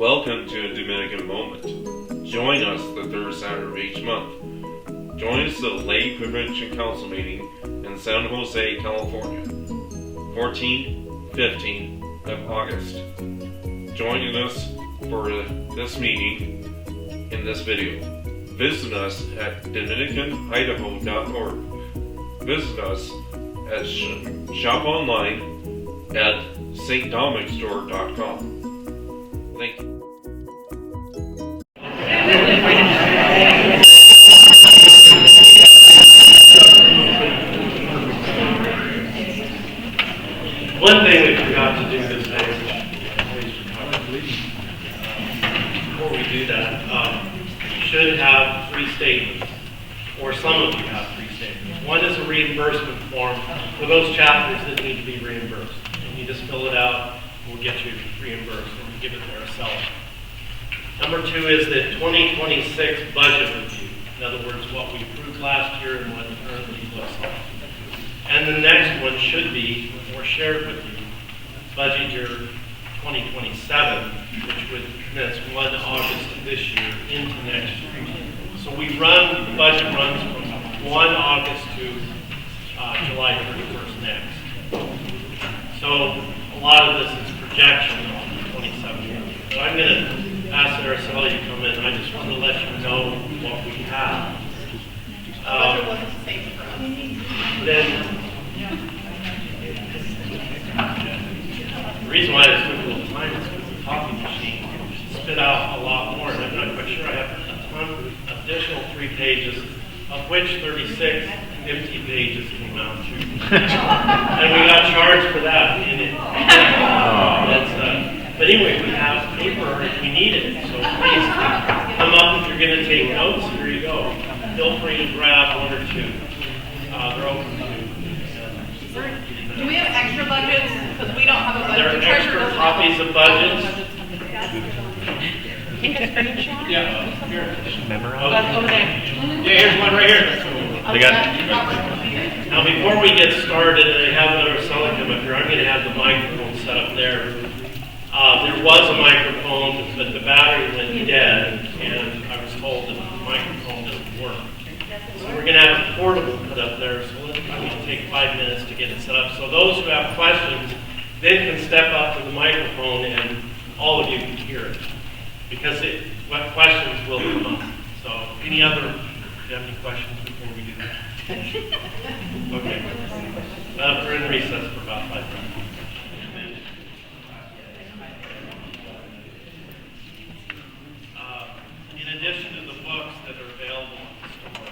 Welcome to a Dominican Moment. Join us the third Saturday of each month. Join us at the Lay Prevention Council meeting in San Jose, California, 14th, 15th of August. Joining us for this meeting in this video. Visit us at DominicanIdaho.org. Visit us at shop online at stdominicstore.com. Thank you. One thing we forgot to do this day, before we do that, you should have 3 statements, or some of you have 3 statements. One is a reimbursement form for those chapters that need to be reimbursed. And you just fill it out, and we'll get you reimbursed, and we give it to ourselves. Number 2 is the 2026 budget review. In other words, what we approved last year and what it currently looks like. And the next one should be, or shared with you, budget year 2027, which would commence 1 August of this year into next year. So the budget runs from 1 August to July 31st next. So a lot of this is projection on 27. But I'm going to ask Araceli to come in. I just want to let you know what we have. Then the reason why this took a little time is because the copy machine spit out a lot more, and I'm not quite sure I have a ton of additional 3 pages, of which 36 empty pages came out too. And we got charged for that in it. But anyway, we have paper if we need it, so please come up if you're going to take notes. Here you go. Feel free to grab 1 or 2. They're open to. Do we have extra budgets? Because we don't have a budget. There are extra copies of budgets. Take a screenshot? Yeah. Here. Over there. Yeah, here's one right here. Now, before we get started, and I have another Araceli come up here, I'm going to have the microphone set up there. There was a microphone, but the battery went dead, and I was told that the microphone doesn't work. So we're going to have a portable put up there, so it's going to take 5 minutes to get it set up. So those who have questions then can step up to the microphone, and all of you can hear it. Because what questions will come up. So do you have any questions before we do that? Okay. We're in recess for about 5 minutes. In addition to the books that are available in the store, I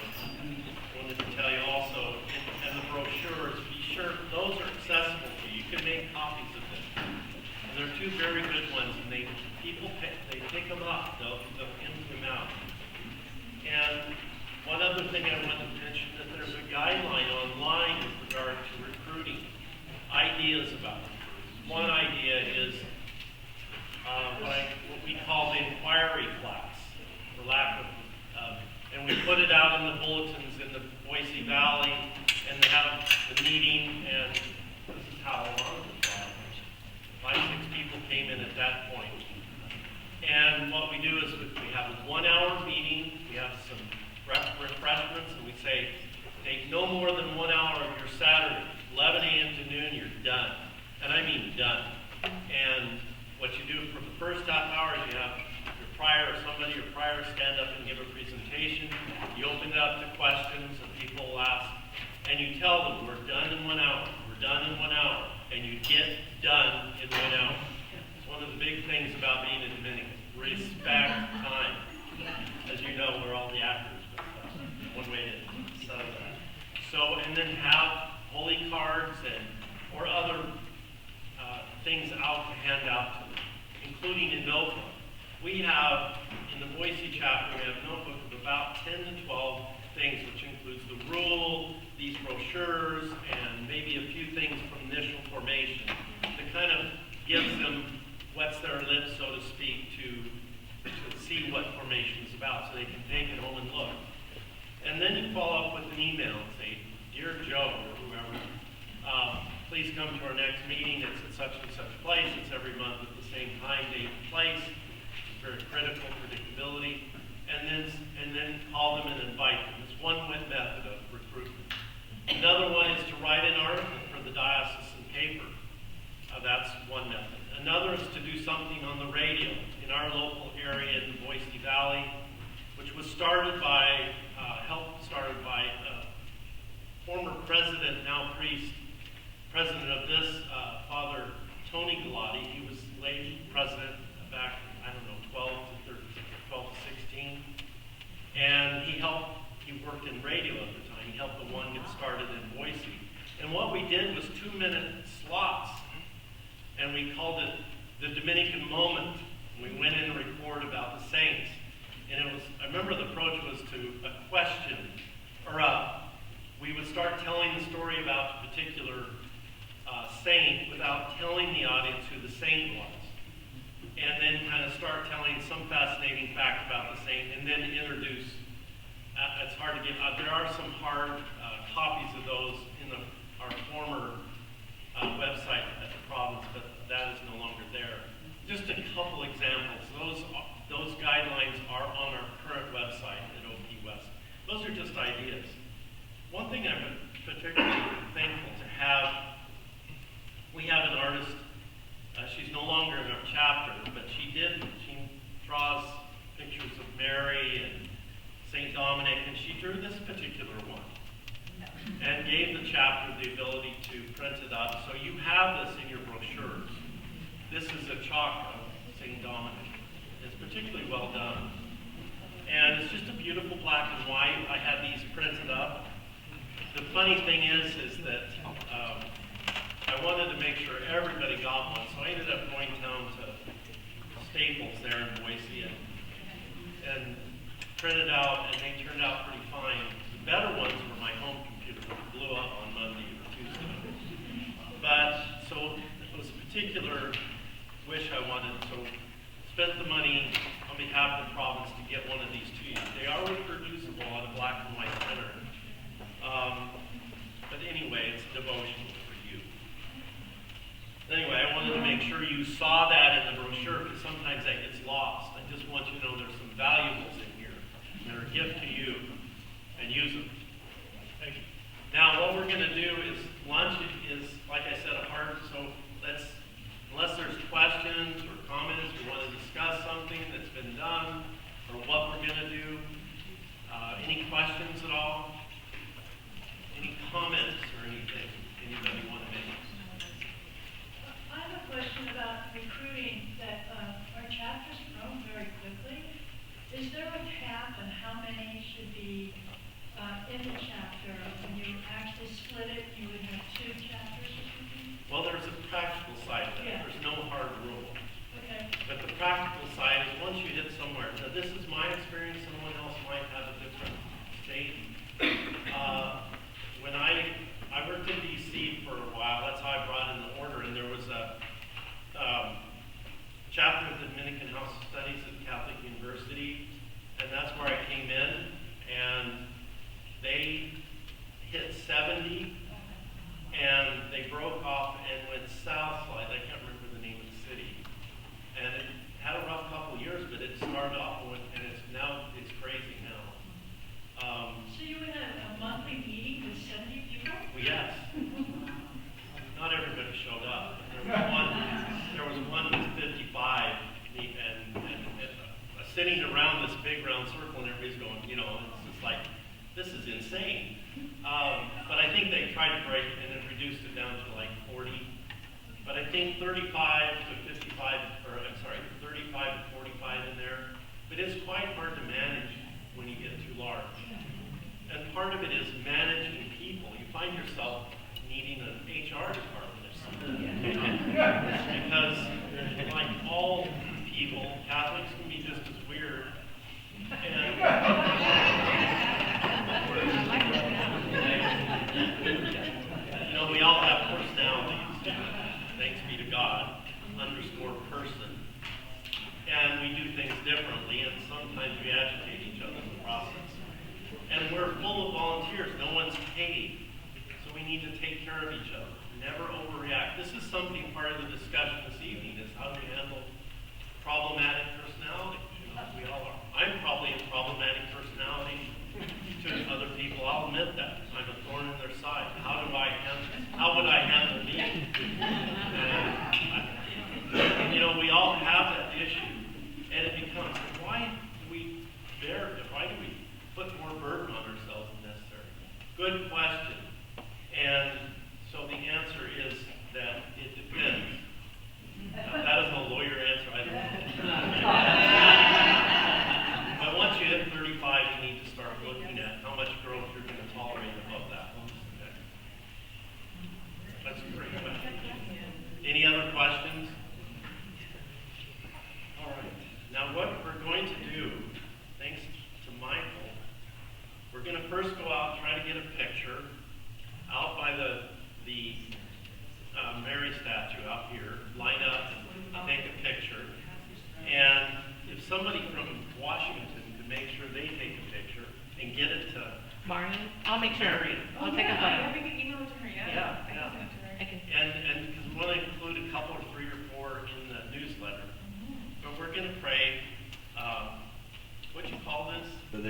wanted to tell you also, and the brochures, be sure those are accessible to you. You can make copies of them. And there are 2 very good ones, and people pick them up, they'll empty them out. And one other thing I wanted to mention, that there's a guideline online with regard to recruiting, ideas about recruiting. One idea is what we call the inquiry class, for lack of, and we put it out in the bulletins in the Boise Valley, and they have the meeting, and this is how long it was. 5, 6 people came in at that point. And what we do is we have a 1-hour meeting, we have some refreshments, and we say, take no more than 1 hour of your Saturday, 11 a.m. to noon, you're done. And I mean done. And what you do for the first half hour is you have somebody stand up and give a presentation. You open it up to questions, and people will ask, and you tell them, we're done in 1 hour, we're done in 1 hour, and you get done in 1 hour. It's one of the big things about being a Dominican. Respect time. As you know, we're all the actors, but one way to settle that. So, and then have holy cards or other things out to hand out to them, including a notebook. We have, in the Boise chapter, we have a notebook of about 10 to 12 things, which includes the rule, these brochures, and maybe a few things from initial formation that kind of gives them wets their lips, so to speak, to see what formation is about, so they can take it home and look. And then you follow up with an email and say, Dear Joe, or whoever, please come to our next meeting. It's at such and such place. It's every month at the same time, date, and place. very critical, predictability, and then call them and invite them. It's one method of recruitment. Another one is to write an article for the diocesan paper. That's one method. Another is to do something on the radio in our local area in the Boise Valley, which was started by, former president, now priest, president of this, Father Tony Galati. He was late president back, 12 to 16. And he worked in radio at the time. He helped the one get started in Boise. And what we did was 2-minute slots. And we called it the Dominican Moment. We went in and recorded about the saints. And I remember the approach was to a question, or we would start telling the story about a particular saint without telling the audience who the saint was. And then kind of start telling some fascinating fact about the saint, and then introduce, it's hard to get, there are some hard copies of those in our former website at the province, but that is no longer there. Just a couple examples. Those guidelines are on our current website at OP West. Those are just ideas. One thing I'm particularly thankful to have, we have an artist, she's no longer in our chapter, but she draws pictures of Mary and St. Dominic, and she drew this particular one and gave the chapter the ability to print it up. So you have this in your brochures. This is a chalk of St. Dominic. It's particularly well done. And it's just a beautiful black and white. I had these printed up. The funny thing is that I wanted to make sure everybody got one, so I ended up going down to Staples there in Boise and printed out, and they turned out pretty fine. The better ones were my home computer, which blew up on Monday or Tuesday. But, so it was a particular wish I wanted, so spent the money on behalf of the province to get one of these to you. They are reproducible on a black and white printer. But anyway, it's devotional for you. Anyway, I wanted to make sure you saw that in the brochure, because sometimes that gets lost. I just want you to know there's some valuables in here that are a gift to you, and use them. Thank you. Now, what we're going to do is, lunch is, like I said, a hard, so unless there's questions or comments, we want to discuss something that's been done, or what we're going to do. Any questions at all? Any comments or anything anybody want to make? I have a question about recruiting that our chapter's grown very quickly. Is there a cap on how many should be in the chapter? When you actually split it, you would have 2 chapters or something? Well, there's a practical side to that. Yeah. There's no hard rule. Okay. But the practical side is once you hit somewhere, now this is my experience, someone else might have a different state. When I worked in DC for a while, that's how I brought in the order, and there was a chapter of the Dominican House of Studies at Catholic University, and that's where I came in, and they hit 70, and they broke off and went south, I can't remember the name of the city, and it had a rough couple years, but it started off with, and it's crazy now. So you would have a monthly meeting with 70 people? Yes. Not everybody showed up. There was one with 55, and sitting around this big round circle, and everybody's going, it's just like, this is insane. But I think they tried to break it, and it reduced it down to like 40. But I think 35 to 55, 35 to 45 in there. But it's quite hard to manage when you get too large. And part of it is managing people. You find yourself needing an HR department or something. Because, like all people, Catholics can be just as weird. And, we all have personalities. Thanks be to God, _person. And we do things differently, and sometimes we agitate each other in the process. And we're full of volunteers. No one's paid. So we need to take care of each other. Never overreact. This is something part of the discussion this evening, is how to handle problematic personality.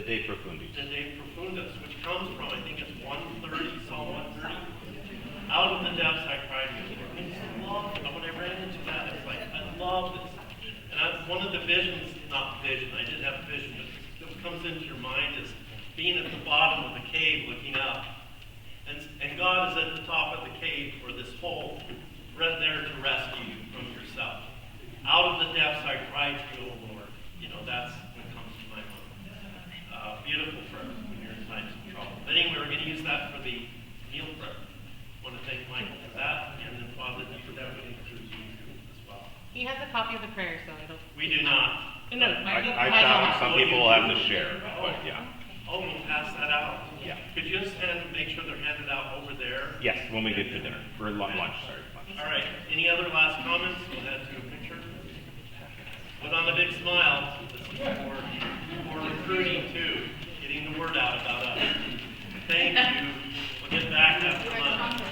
De Profundis. the De Profundis, which comes from, I think it's 130, Psalm 130. Out of the depths I cried to you. I just love, when I ran into that, it's like, I love this. And one of the visions, not vision, I did have a vision, but what comes into your mind is being at the bottom of the cave looking up. And God is at the top of the cave, or this hole, right there to rescue you from yourself. Out of the depths I cried to you, O Lord. You know, that's what comes to my mind. Beautiful prayer when you're in times of trouble. But anyway, we're going to use that for the meal prayer. I want to thank Michael for that, and then Father, that would include you as well. He has a copy of the prayer, so it'll. We do not. No, I found some people will have to share, but yeah. Oh, we'll pass that out. Yeah. Could you just make sure they're handed out over there? Yes, when we get to dinner, or lunch, sorry. All right. Any other last comments? We'll head to a picture. Put on a big smile. This is for recruiting too, getting the word out about us. Thank you. We'll get back after lunch.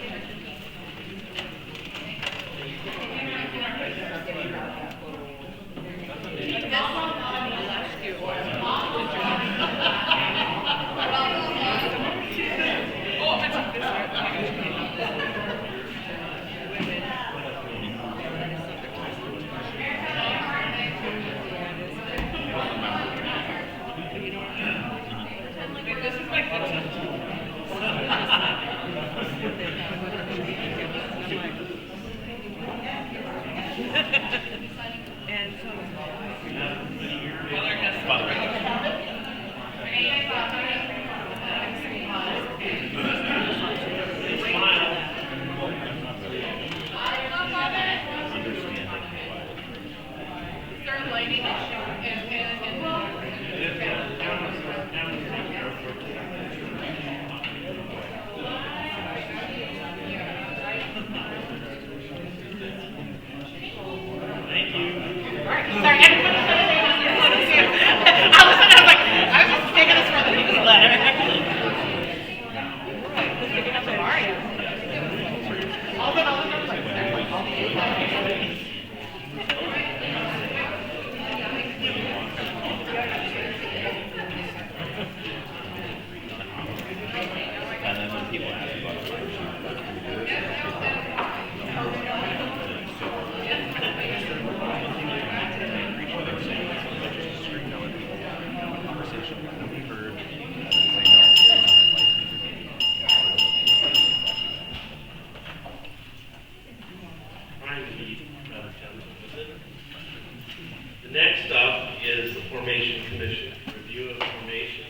Next up is the Formation Commission, review of formation,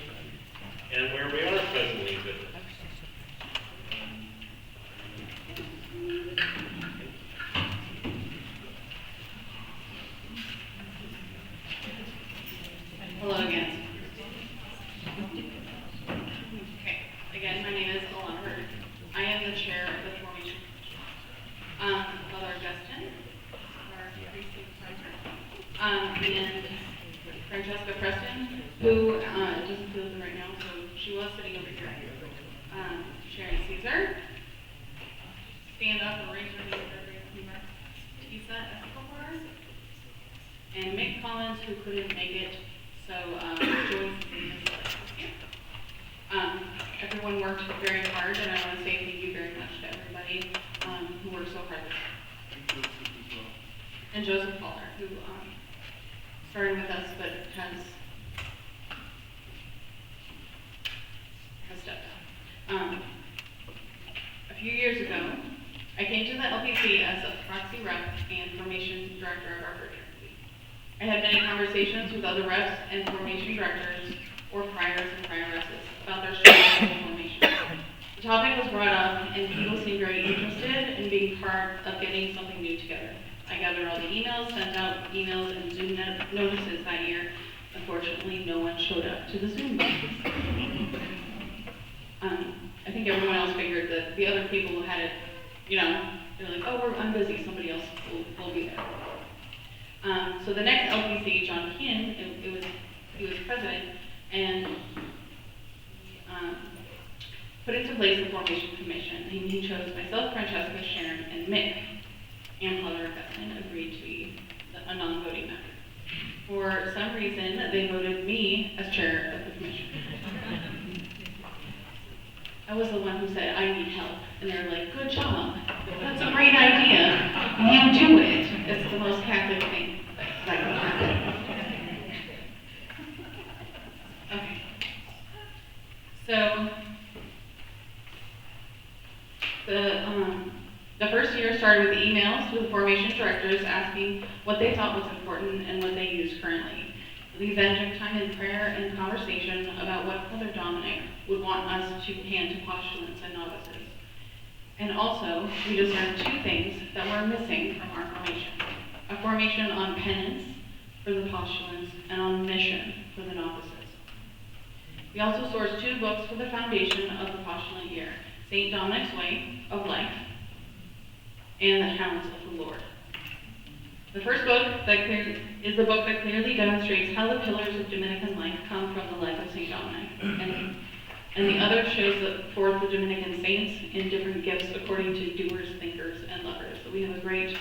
and where we are presently with it. Hello again. Okay, again, my name is Alana Hurd. I am the chair of the Formation Commission. Father Justin, our precinct president, and Francesca Preston, who doesn't feel it right now, so she was sitting over here. Sharon Caesar, stand up and raise your hand for everyone. Tisa Escobar, and Mick Collins, who couldn't make it. So, Joyce and everyone worked very hard, and I want to say thank you very much to everybody who worked so hard. And Joseph Pollard, who started with us but has stepped up. A few years ago, I came to the LPC as a proxy rep and formation director of our fraternity. I had many conversations with other reps and formation directors or priors and prioresses about their strategy and formation. The topic was brought up and people seemed very interested in being part of getting something new together. I gathered all the emails, sent out emails and Zoom notices that year. Unfortunately, no one showed up to the Zoom meetings. I think everyone else figured that the other people who had it, they're like, oh, I'm busy, somebody else will be there. So the next LPC, John Kinn, he was president, and put into place the Formation Commission. And he chose myself, Francesca, Sharon, and Mick, and Father Gustin agreed to be a non-voting member. For some reason, they voted me as chair of the commission. was the one who said, I need help. And they're like, good job. That's a great idea. You do it. It's the most Catholic thing that can happen. Okay. So, the first year started with emails to the formation directors asking what they thought was important and what they use currently. We then took time in prayer and conversation about what Father Dominic would want us to hand to postulants and novices. And also, we discerned two things that were missing from our formation. A formation on penance for the postulants and on mission for the novices. We also sourced 2 books for the foundation of the postulant year, St. Dominic's Way of Life and The Hounds of the Lord. The first book is the book that clearly demonstrates how the pillars of Dominican life come from the life of St. Dominic. And the other shows forth the Dominican saints in different gifts according to doers, thinkers, and lovers. So we have a great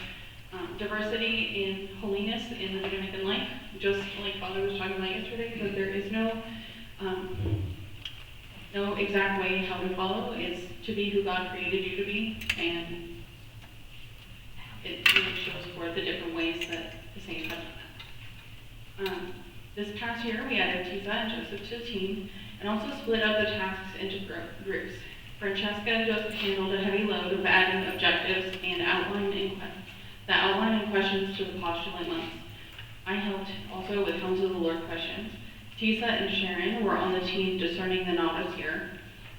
diversity in holiness in the Dominican life, just like Father was talking about yesterday, because there is no exact way how to follow. It's to be who God created you to be, and it really shows forth the different ways that the saints have done that. This past year, we added Tisa and Joseph to the team, and also split up the tasks into groups. Francesca and Joseph handled a heavy load of adding objectives and outlining questions to the postulant months. I helped also with Hounds of the Lord questions. Tisa and Sharon were on the team discerning the novice year,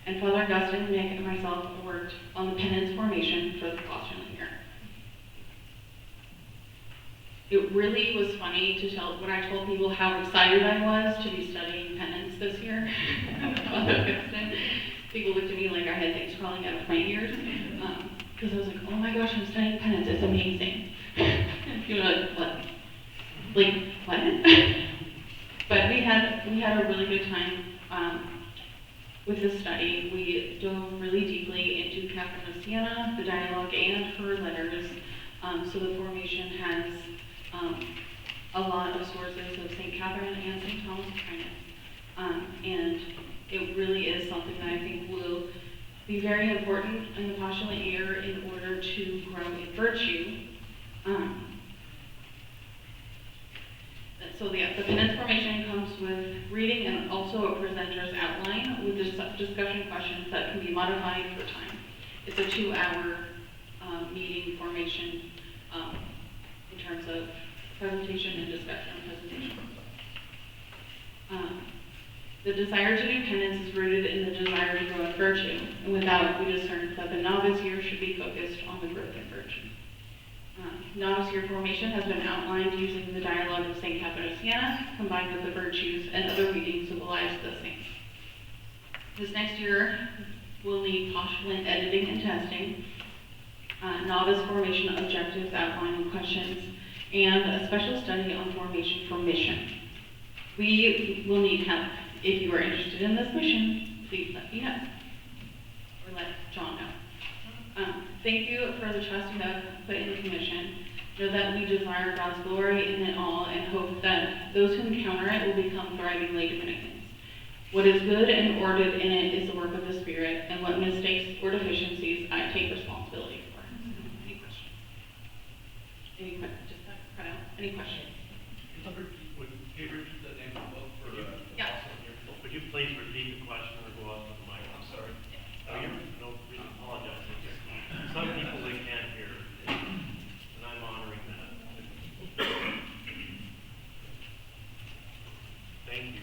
and Father Augustine, Nick, and myself worked on the penance formation for the postulant year. It really was funny to tell when I told people how excited I was to be studying penance this year. People looked at me like I had things crawling out of my ears, because I was like, oh my gosh, I'm studying penance, it's amazing. People are like, what? Like, what? But we had a really good time with this study. We dove really deeply into Catherine of Siena, the dialogue, and her letters. So the formation has a lot of sources of St. Catherine and St. Thomas Aquinas. And it really is something that I think will be very important in the postulant year in order to grow in virtue. So the penance formation comes with reading and also a presenter's outline with discussion questions that can be modified for time. It's a 2-hour meeting formation in terms of presentation and discussion and presentation. The desire to do penance is rooted in the desire to grow in virtue, and without, we discerned that the novice year should be focused on the growth in virtue. Novice year formation has been outlined using the dialogue of St. Catherine of Siena, combined with the virtues and other readings of the lives of the saints. This next year, we'll need postulant editing and testing, novice formation objectives, outlining questions, and a special study on formation for mission. We will need help. If you are interested in this mission, please let me know, or let John know. Thank you for the trust you have put in the commission. Know that we desire God's glory in it all and hope that those who encounter it will become thriving lay Dominicans. What is good and ordered in it is the work of the Spirit, and what mistakes or deficiencies I take responsibility for. Any questions? Any questions? Just that cut out. Any questions? Would you repeat the name of the book for? Yeah. Would you please repeat the question or go up to the mic? I'm sorry. No, we apologize. Some people they can't hear, and I'm honoring that. Thank you.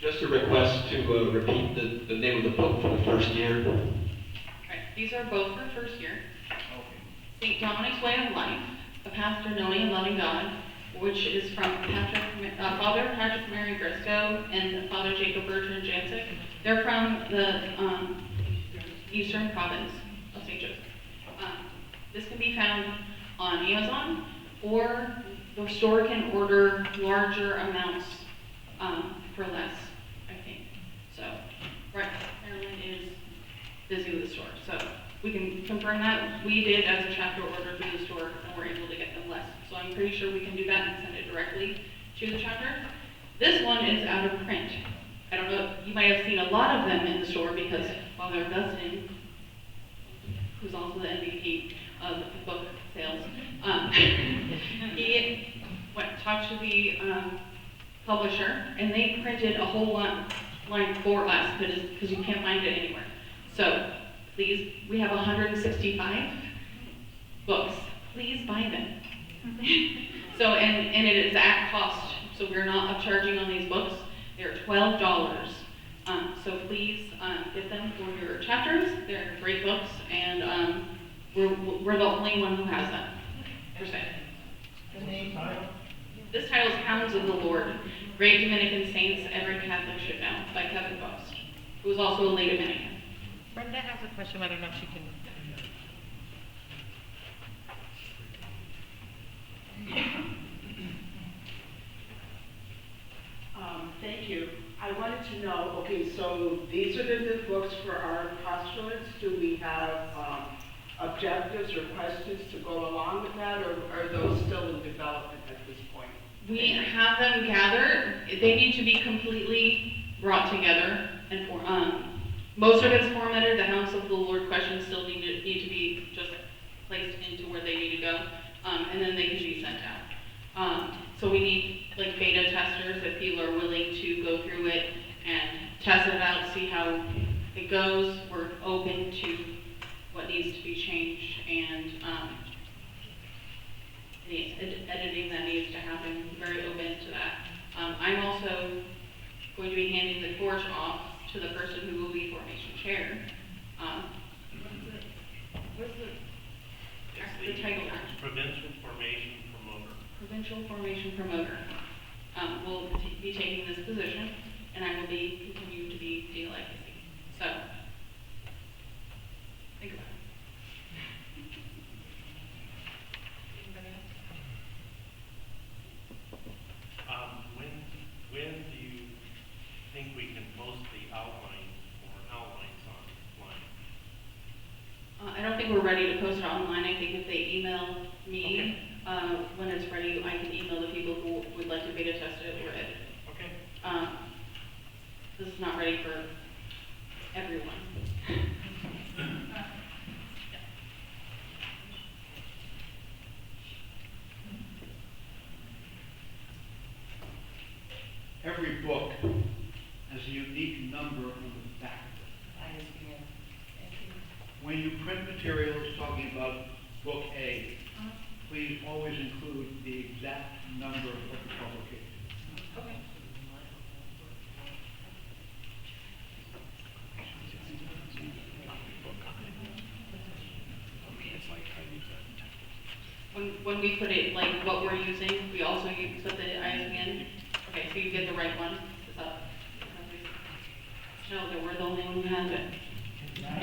Just a request to repeat the name of the book for the first year. Right. These are both for first year. St. Dominic's Way of Life, A Path to Knowing and Loving God, which is from Father Patrick Mary Briscoe and Father Jacob Bertrand Jancic. They're from the Eastern Province of St. Joseph. This can be found on Amazon, or the store can order larger amounts for less, I think. So, right, Marilyn is busy with the store, so we can confirm that. We did as a chapter order through the store, and we're able to get them less. So I'm pretty sure we can do that and send it directly to the chapter. This one is out of print. I don't know, you might have seen a lot of them in the store because Father Dustin, who's also the MVP of the book sales, he talked to the publisher, and they printed a whole line for us because you can't find it anywhere. So please, we have 165 books. Please buy them. So, and it is at cost. So we're not upcharging on these books. They're $12. So please get them for your chapters. They're great books, and we're the only one who has them. Per se. This title is Hounds of the Lord, Great Dominican Saints Every Catholic Should Know by Kevin Post, who was also a lay Dominican. Brenda has a question, I don't know if she can. Thank you. I wanted to know, okay, so these are the books for our postulates. Do we have objectives or questions to go along with that, or are those still in development at this point? We have them gathered. They need to be completely brought together, and most of it's formatted. The Hounds of the Lord questions still need to be just placed into where they need to go, and then they can be sent out. So we need like beta testers if people are willing to go through it and test it out, see how it goes. We're open to what needs to be changed and the editing that needs to happen. Very open to that. I'm also going to be handing the torch off to the person who will be formation chair. What's the title? Provincial Formation Promoter. Provincial Formation Promoter. Will be taking this position, and I will be continue to be de legacy. So, think about it. When do you think we can post the outline or outlines online? I don't think we're ready to post it online. I think if they email me, when it's ready, I can email the people who would like to beta test it or edit it. Okay. This is not ready for everyone. Every book has a unique number on the back of it. When you print materials talking about book A, please always include the exact number of the publication. Okay. When we put it, like what we're using, we also put the ISBN. Okay, so you get the right one. It's up. No, that we're the only one who has it. Yeah.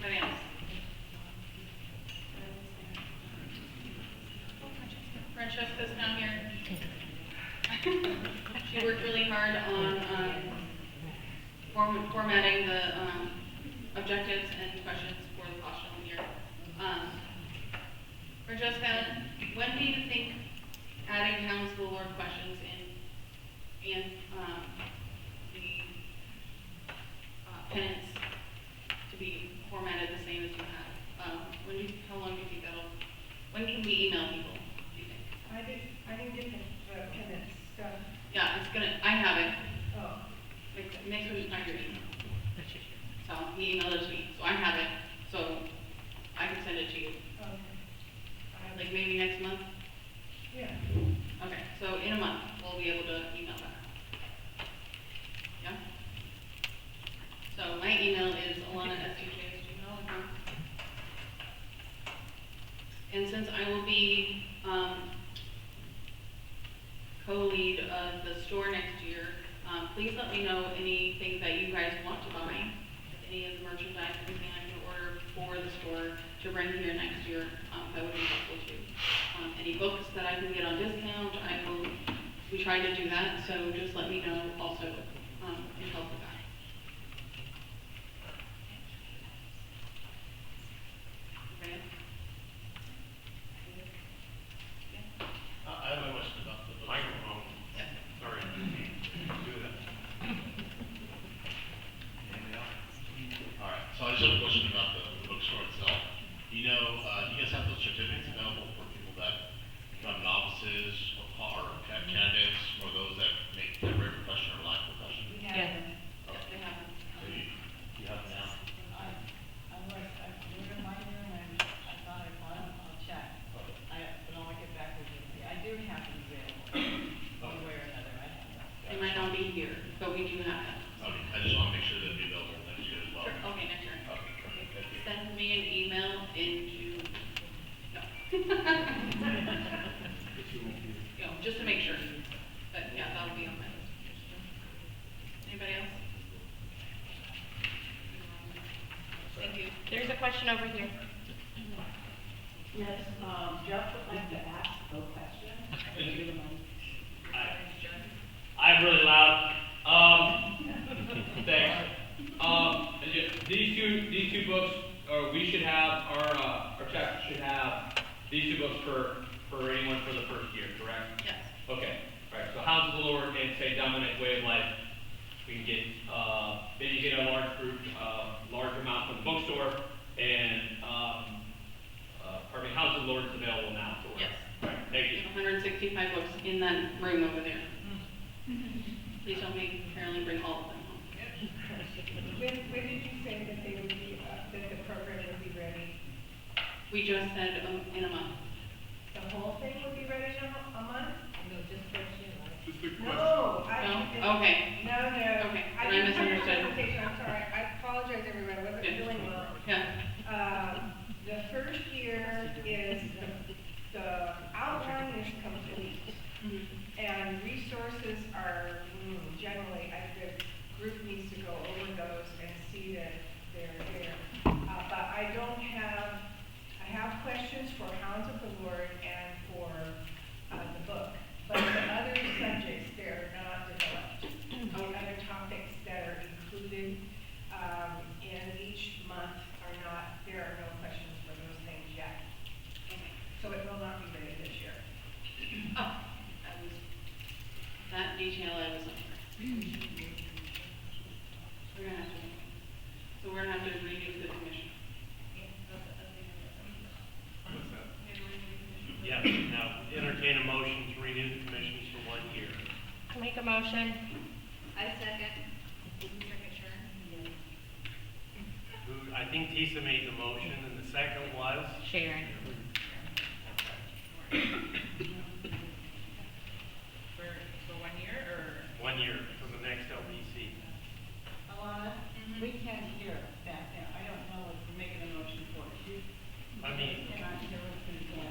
Anybody else? Francesca's down here. She worked really hard on formatting the objectives and questions for the postulant year. Francesca, when do you think adding Hounds of the Lord questions and the penance to be formatted the same as you have? How long do you think when can we email people, do you think? I didn't get the tenant stuff. Yeah, I have it. Oh. Next week, find your email. So he emailed it to me, so I have it, so I can send it to you. Okay. Like maybe next month? Yeah. Okay, so in a month, we'll be able to email that. Yeah? So my email is alana@stj@gmail.com. And since I will be co-lead of the store next year, please let me know anything that you guys want to buy, any of the merchandise, anything I can order for the store to bring here next year, that would be helpful too. Any books that I can get on discount, we try to do that, so just let me know also, and help with that. Okay. I have a question about the microphone. Sorry, do that. All right, so I just have a question about the bookstore itself. You know, you guys have those certificates available for people that become novices or candidates, or those that make their very profession or lack profession? Yes, yes, they have them. So you have them now? I'll check. But I'll get back with you. I do have them available, one way or another. I have them. They might not be here, but we do have them. Okay, I just want to make sure they'll be available next year as well. Sure, okay, next year. Okay, perfect, thank you. Send me an email into, no. You know, just to make sure, but yeah, that'll be on my list. Anybody else? Thank you. There's a question over here. Yes, Jeff would like to ask a question. I'm really loud. Thanks. These two books, or we should have, our chapter should have these two books for anyone for the first year, correct? Yes. Okay, right, so Hounds of the Lord and say Dominant Way of Life, we can get, then you get a large group, large amount from the bookstore, and, Hounds of the Lord is available now to order. Yes. Right, thank We you. have 165 books in that room over there. Please don't make Carolyn bring all of them home. When did you say that they would be, that the program would be ready? We just said in a month. The whole thing would be ready in a month? No, just for you. No, No? Okay. No. Okay, I then I didn't have the misunderstood. presentation, I'm sorry. I apologize, everyone, I wasn't Yeah. feeling well. Yeah. The first year is, the outline is complete. Mhm. And resources are, generally, the group needs to go over those and see that they're there. But I have questions for Hounds of the Lord and for the book. But the other subjects, they're not developed. The other topics that are included in each month are not, there are no questions for those things yet. So it will not be ready this year. Oh, that detail I was not aware. So we're gonna have to redo the commission. Yeah, now entertain a motion to renew the commissions for 1 year. I'll make a motion. I second. I think Tisa made the motion, and the second was? Sharon. For 1 year, or? 1 year for the next LPC. Alana, we can't hear back there. I don't know what we're making a motion for. I mean, Cannot hear what's being said.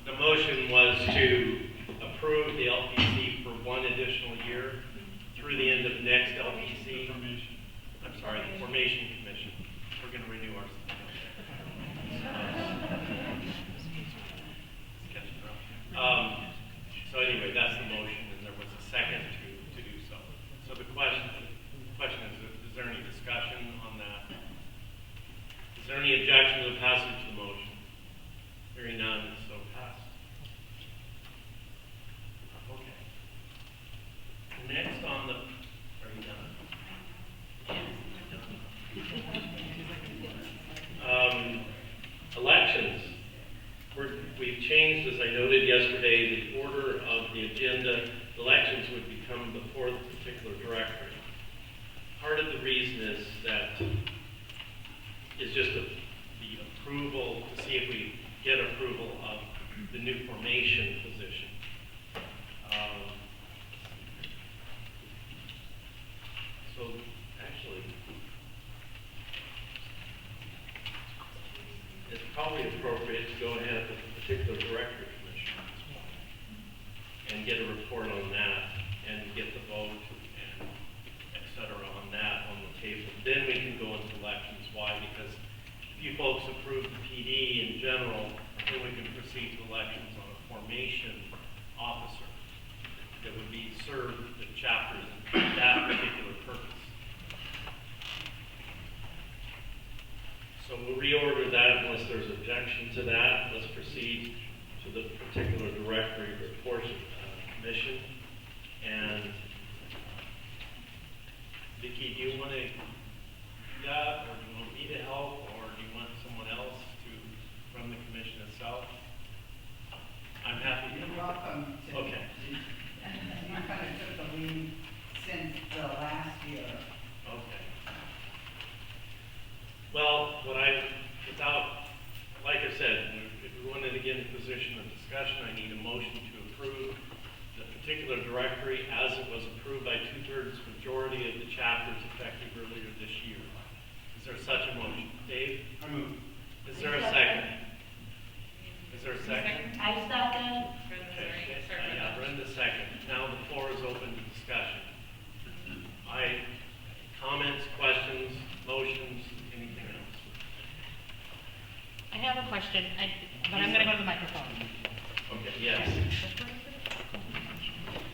The motion was to approve the LPC for 1 additional year through the end of next LPC. I'm sorry, the Formation Commission. We're going to renew ours. So anyway, that's the motion, and there was a second to do so. So the question is there any discussion on that? Is there any objection to the passage of the motion? Hearing none, so passed. Okay. Next on the, are you done? Elections. We've changed, as I noted yesterday, the order of the agenda. Elections would become before the particular directory. Part of the reason is that is just the approval to see if we get approval of the new formation position. So actually, it's probably appropriate to go ahead with the particular director commission and get a report on that and get the vote and et cetera on that on the table. Then we can go into elections. Why? you folks approve the PD in general, then we can proceed to elections on a formation officer that would be served the chapters in that particular purpose. So we'll reorder that unless there's objection to that. Let's proceed to the particular directory report mission. And Vicki, do you want to do that, or do you want me to help, or do you want someone else to run the commission itself? I'm happy. You're welcome to. Okay. You kind of took the lead since the last year. Okay. Well, like I said, if we wanted to get in a position of discussion, I need a motion to approve the particular directory as it was approved by 2/3 majority of the chapters effective earlier this year. Is there such a motion? Dave? I move. Is there a second? Is there a second? I second. Okay. Yeah, Brenda second. Now the floor is open to discussion. Comments, questions, motions, anything else? I have a question, but I'm gonna go to the microphone. Okay, yes.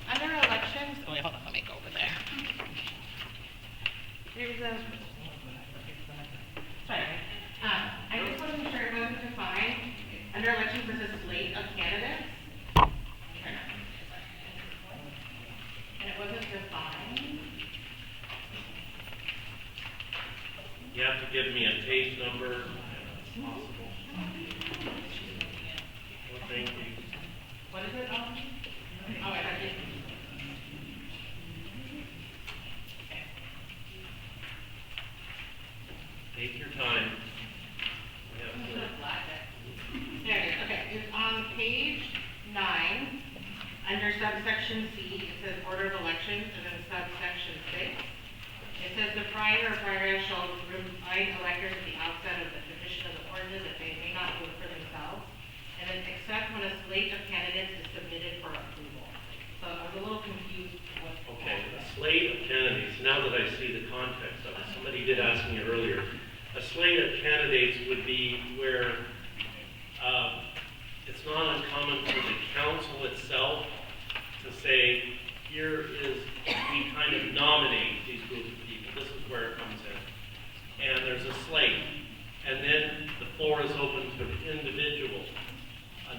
Under elections, oh wait, hold on, let me go over there. There's a, sorry, I just wasn't sure it wasn't defined. Under elections, there's a slate of candidates. And it wasn't defined. You have to give me a page number if possible. Well, thank you. What is it, Oh, I got it. Take your time. We have to- There it is, okay, it's on page 9, under subsection C, it says order of elections, and then subsection 6. It says the prior or prior shall remind electors at the outset of the submission of the ordinance that they may not vote for themselves, and then except when a slate of candidates is submitted for approval. So I was a little confused what. Okay, a slate of candidates, now that I see the context of it, somebody did ask me earlier. A slate of candidates would be where it's not uncommon for the council itself to say, here is, we kind of nominate these group of people. This is where it comes in. And there's a slate. And then the floor is open to individual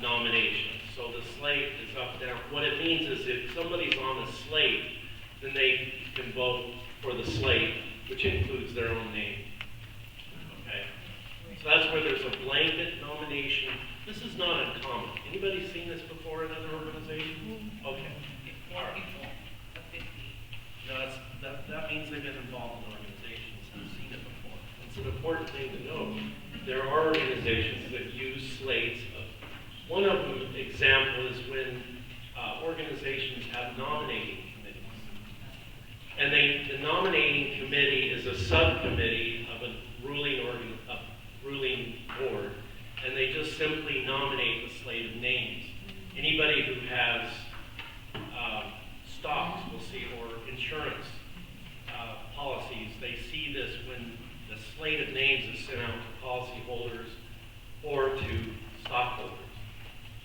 nominations. So the slate is up there. What it means is if somebody's on a slate, then they can vote for the slate, which includes their own name. Okay? So that's where there's a blanket nomination. This is not uncommon. Anybody seen this before in other organizations? Okay. All right. No, that means they've been involved in organizations and have seen it before. It's an important thing to know. There are organizations that use slates. One of them example is when organizations have nominating committees. And the nominating committee is a subcommittee of a ruling board, and they just simply nominate a slate of names. Anybody who has stocks, we'll see, or insurance policies, they see this when the slate of names is sent out to policyholders or to stockholders.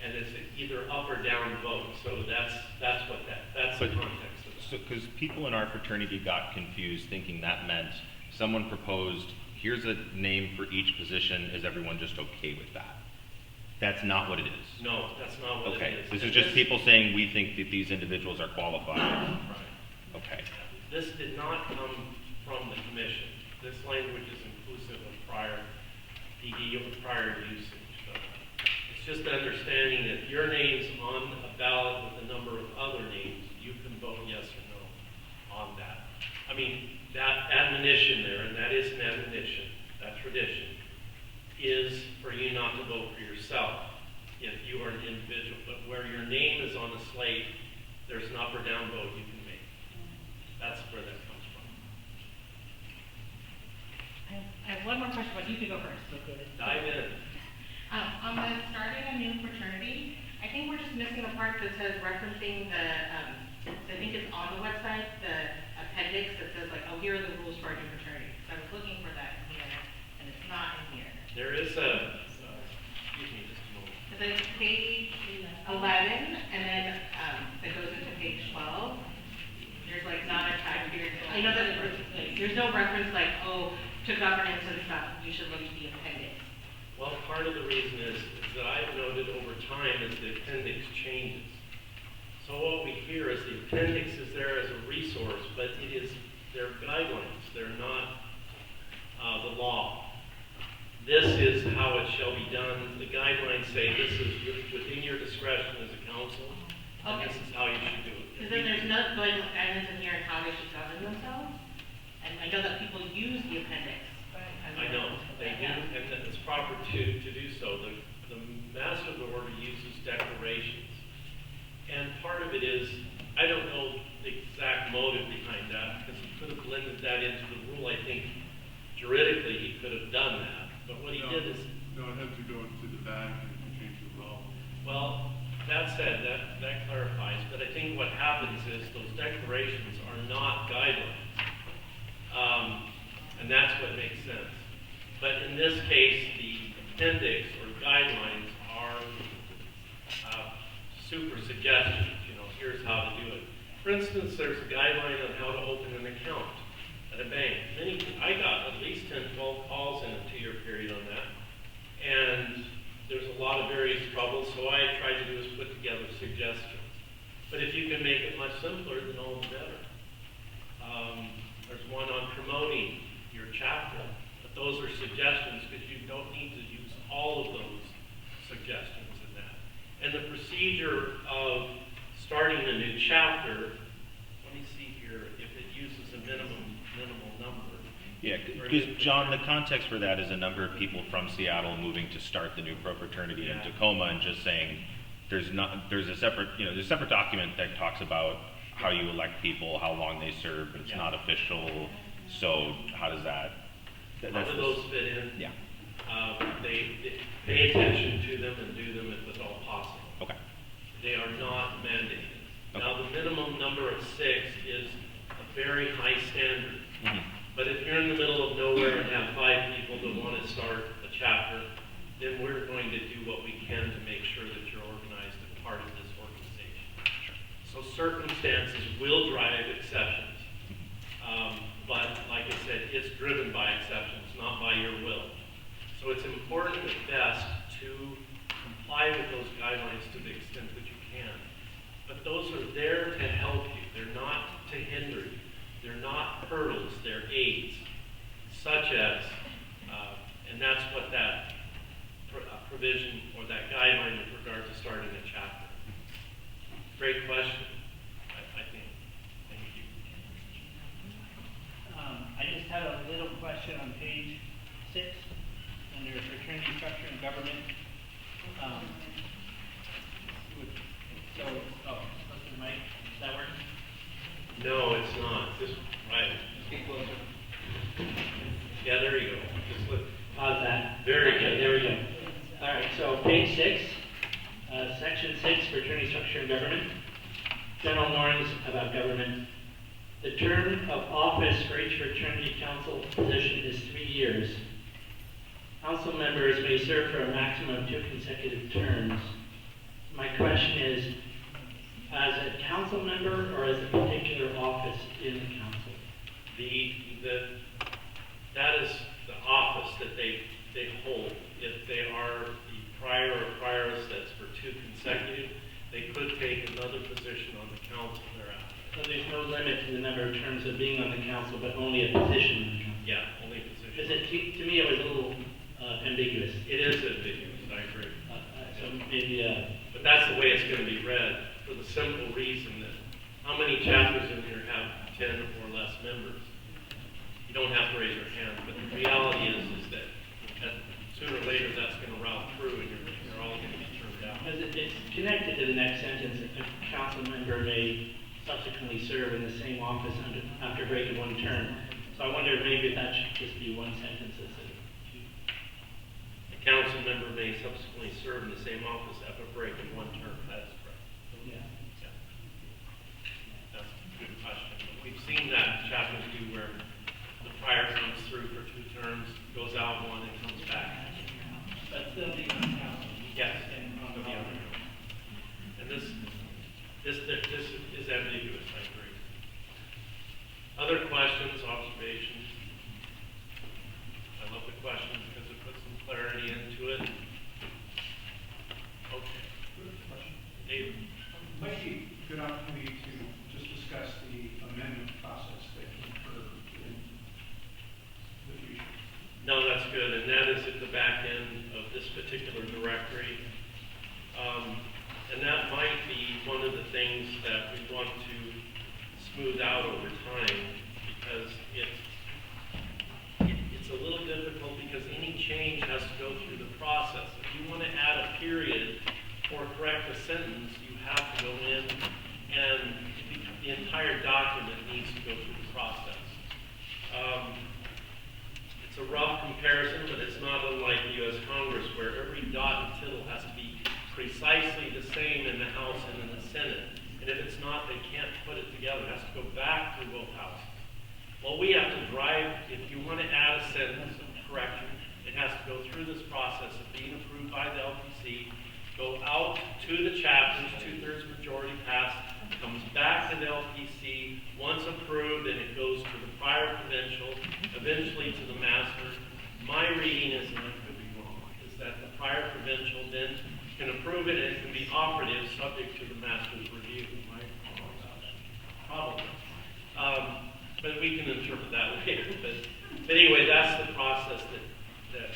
And it's either up or down vote. So that's the context of it. So, because people in our fraternity got confused thinking that meant someone proposed, here's a name for each position, is everyone just okay with that? That's not what it is. No, that's not what okay. it is. This is just people saying we think that these individuals are qualified. Right. Okay. This did not come from the commission. This language is inclusive of prior PD or prior usage. So it's just understanding that your name's on a ballot with a number of other names. You can vote yes or no on that. I mean, that admonition there, and that is an admonition, that tradition, is for you not to vote for yourself if you are an individual. But where your name is on the slate, there's an up or down vote you can make. That's where that comes from. I have one more question, but you can go first. Dive in. On the starting a new fraternity, I think we're just missing a part that says referencing the, I think it's on the website, the appendix that says like, oh, here are the rules for a new fraternity. So I was looking for that in here, and it's not in here. There is excuse me just a moment. So it's page 11, and then it goes into page 12. There's like not attached here. I know that there's no reference like, oh, to governance and stuff, you should look at the appendix. Well, part of the reason is that I've noted over time as the appendix changes. So what we hear is the appendix is there as a resource, but they're guidelines. They're not the law. This is how it shall be done. The guidelines say this is within your discretion as a council, and this is how you should do it. Because then there's no guidance in here on how they should govern themselves. And I know that people use the appendix. I know, they do, and that it's proper to do so. The master of the order uses declarations. And part of it is, I don't know the exact motive behind that, because he could have blended that into the rule. I think juridically he could have done that. But what he did is... No, it has to go into the back and change the law. Well, that said, that clarifies, but I think what happens is those declarations are not guidelines. And that's what makes sense. But in this case, the appendix or guidelines are super suggestions. Here's how to do it. For instance, there's a guideline on how to open an account at a bank. I got at least 10, 12 calls in a 2-year period on that. And there's a lot of various troubles, so what I tried to do is put together suggestions. But if you can make it much simpler, then all the better. There's one on promoting your chapter, but those are suggestions because you don't need to use all of those suggestions in that. And the procedure of starting a new chapter, let me see here, if it uses a minimal number. Yeah, because John, the context for that is a number of people from Seattle moving to start the new pro-fraternity in Tacoma and just saying there's a separate document that talks about how you elect people, how long they serve, but it's not official. So how does that? How do those fit in? Yeah. They pay attention to them and do them if at all possible. Okay. They are not mandated. Okay. Now, the minimum number of 6 is a very high standard. Mm-hmm. But if you're in the middle of nowhere and have 5 people that want to start a chapter, then we're going to do what we can to make sure that you're organized and part of this organization. So circumstances will drive exceptions. But like I said, it's driven by exceptions, not by your will. So it's important at best to comply with those guidelines to the extent that you can. But those are there to help you. They're not to hinder you. They're not hurdles, they're aids, such as, and that's what that provision or that guideline with regard to starting a chapter. Great question, I think. Thank you. I just had a little question on page 6, under fraternity structure and government. Close to the mic, does that work? No, it's not. Just right. Speak closer. Yeah, there you go. Just look. How's that? Very Okay, good. there we go. All right, so page 6, section 6, fraternity structure and government. General norms about government. The term of office for each fraternity council position is 3 years. Council members may serve for a maximum of 2 consecutive terms. My question is, as a council member or as a particular office in the council? That is the office that they hold. If they are the prior or prioress that's for 2 consecutive, they could take another position on the council thereafter. So there's no limit to the number of terms of being on the council, but only a position on the council? Yeah, only a position. Because to me it was a little ambiguous. It is ambiguous, I agree. So maybe... But that's the way it's going to be read, for the simple reason that how many chapters in here have 10 or less members? You don't have to raise your hand, but the reality is that sooner or later that's going to route through and you're all going to be turned out. Because it's connected to the next sentence. A council member may subsequently serve in the same office after break of 1 term. So I wonder if maybe that should just be 1 sentence instead of 2. A council member may subsequently serve in the same office after break of 1 term. That is correct. Yeah. That's a good question. We've seen that chapters do where the prior comes through for 2 terms, goes out 1 and comes back. is ambiguous, I agree. Other questions, observations? I love the questions because it puts some clarity into it. Okay. David? Might be a good opportunity to just discuss the amendment process that can occur in the future. No, that's good, and that is at the back end of this particular directory. And that might be one of the things that we want to smooth out over time, because it's a little difficult because any change has to go through the process. If you want to add a period or correct a sentence, you have to go in, and the entire document needs to go through the process. It's a rough comparison, but it's not unlike the U.S. Congress, where every dot and tittle has to be precisely the same in the House and in the Senate. And if it's not, they can't put it together. It has to go back through both houses. Well, we have to drive, if you want to add a sentence of correction, it has to go through this process of being approved by the LPC, go out to the chapters, 2/3 majority passed, comes back to the LPC, once approved, and it goes to the prior provincial, eventually to the master. My reading is, and I could be wrong, is that the prior provincial then can approve it, and it can be operative subject to the master's review. Am I wrong about that? Probably. But we can interpret that later. But anyway, that's the process that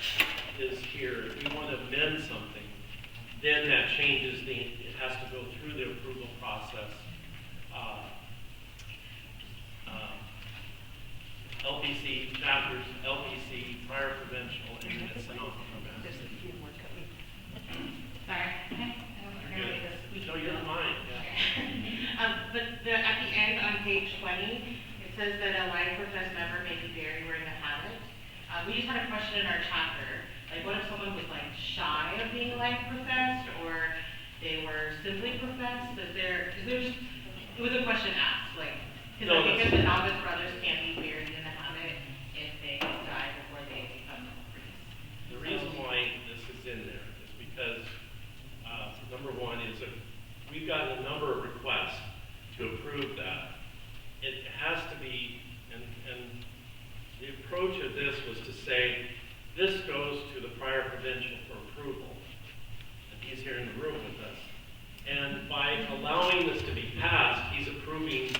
is here. If we want to amend something, then that changes it has to go through the approval process. LPC, chapters, LPC, prior provincial, and then it's an off. Sorry. No, you're fine. Yeah. But at the end on page 20, it says that a live professed member may be buried wearing a habit. We just had a question in our chapter. Like, what if someone was like shy of being live professed, or they were simply professed? It was a question asked, like, because I think the novice brothers can't be buried in a habit if they die before they become priests. The reason why this is in there is because number one is that we've gotten a number of requests to approve that. It has to be, and the approach of this was to say, this goes to the prior provincial for approval. And he's here in the room with us. And by allowing this to be passed, he's approving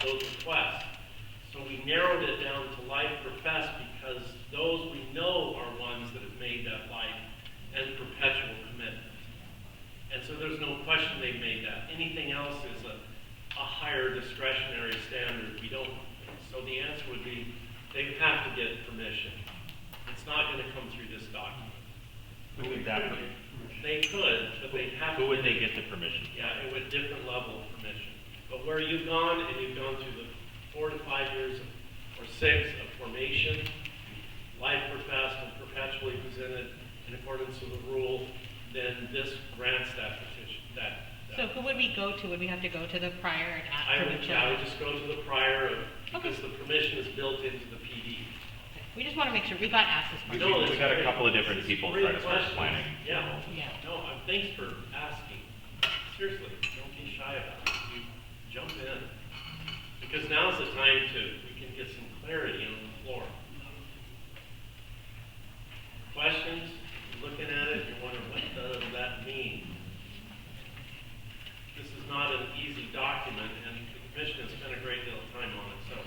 those requests. So we narrowed it down to life professed because those we know are ones that have made that life and perpetual commitment. And so there's no question they've made that. Anything else is a higher discretionary standard. We don't. So the answer would be they have to get permission. It's not going to come through this document. Who would that be? They could, but they have to. Who would they get the permission? Yeah, it would different level of permission. But where you've gone and you've gone through the 4 to 5 years or 6 of formation, life professed and perpetually presented in accordance with the rule, then this grants that petition. So who would we go to? Would we have to go to the prior and ask I permission? would just go to the prior because the permission is built into the PD. We just want to make sure we got asked this We question. got a couple of different people trying to start planning. Yeah. Yeah. No, thanks for asking. Seriously, don't be shy about it. You jump in. Because now's the time we can get some clarity on the floor. Questions? You're looking at it, you're wondering, what does that mean? This is not an easy document, and the commission has spent a great deal of time on it,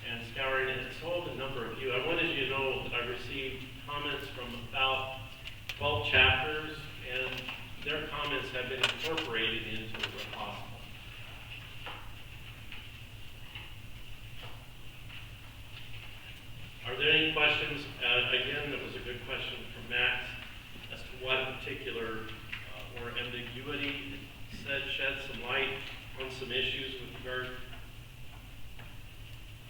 and scouring it. So have a number of you. I wanted you to know that I received comments from about 12 chapters, and their comments have been incorporated into it where possible. Are there any questions? Again, that was a good question from Max as to what particular or ambiguity shed some light on some issues with regard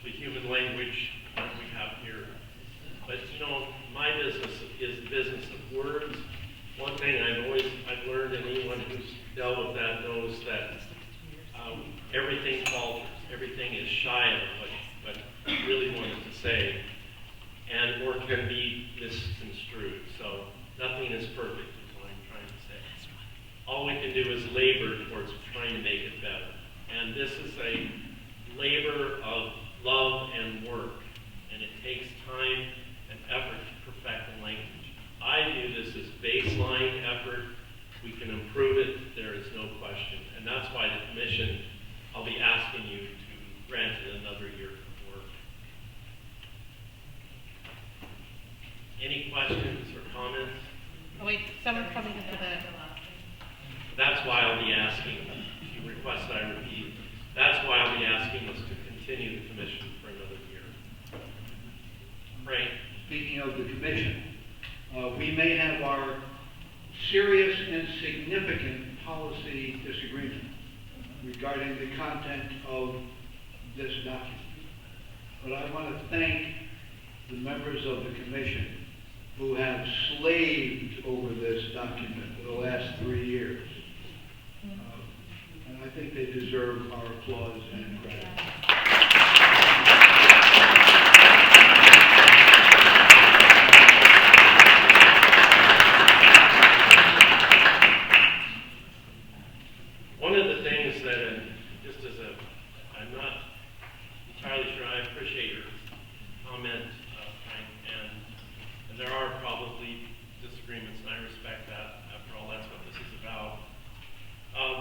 to human language that we have here. But my business is the business of words. One thing I've learned, and anyone who's dealt with that knows that everything falters. Everything is shy of what I really wanted to say, or can be misconstrued. So nothing is perfect, is what I'm trying to say. All we can do is labor towards trying to make it better. this is a labor of love and work, and it takes time and effort to perfect the language. I view this as baseline effort. We can improve it, there is no question. And that's why the commission, I'll be asking you to grant it another year of work. Any questions or comments? Oh wait, someone's coming into the. That's why I'll be asking, if you request that I repeat, that's why I'll be asking us to continue the commission for another year. Frank? Speaking of the commission, we may have our serious and significant policy disagreement regarding the content of this document. But I want to thank the members of the commission who have slaved over this document for the last 3 years. And I think they deserve our applause and credit. One of the things that, just as a, I'm not entirely sure, I appreciate your comment, Frank, and there are probably disagreements, and I respect that. After all, that's what this is about.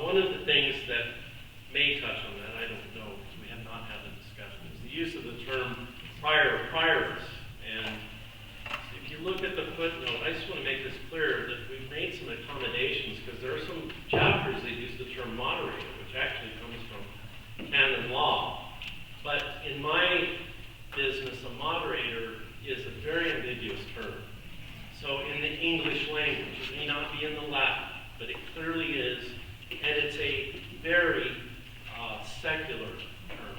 One of the things that may touch on that, I don't know, because we have not had the discussion, is the use of the term priors. And if you look at the footnote, I just want to make this clear that we've made some accommodations, because there are some chapters that use the term moderator, which actually comes from canon law. But in my business, a moderator is a very ambiguous term. So in the English language, it may not be in the Latin, but it clearly is, and it's a very secular term.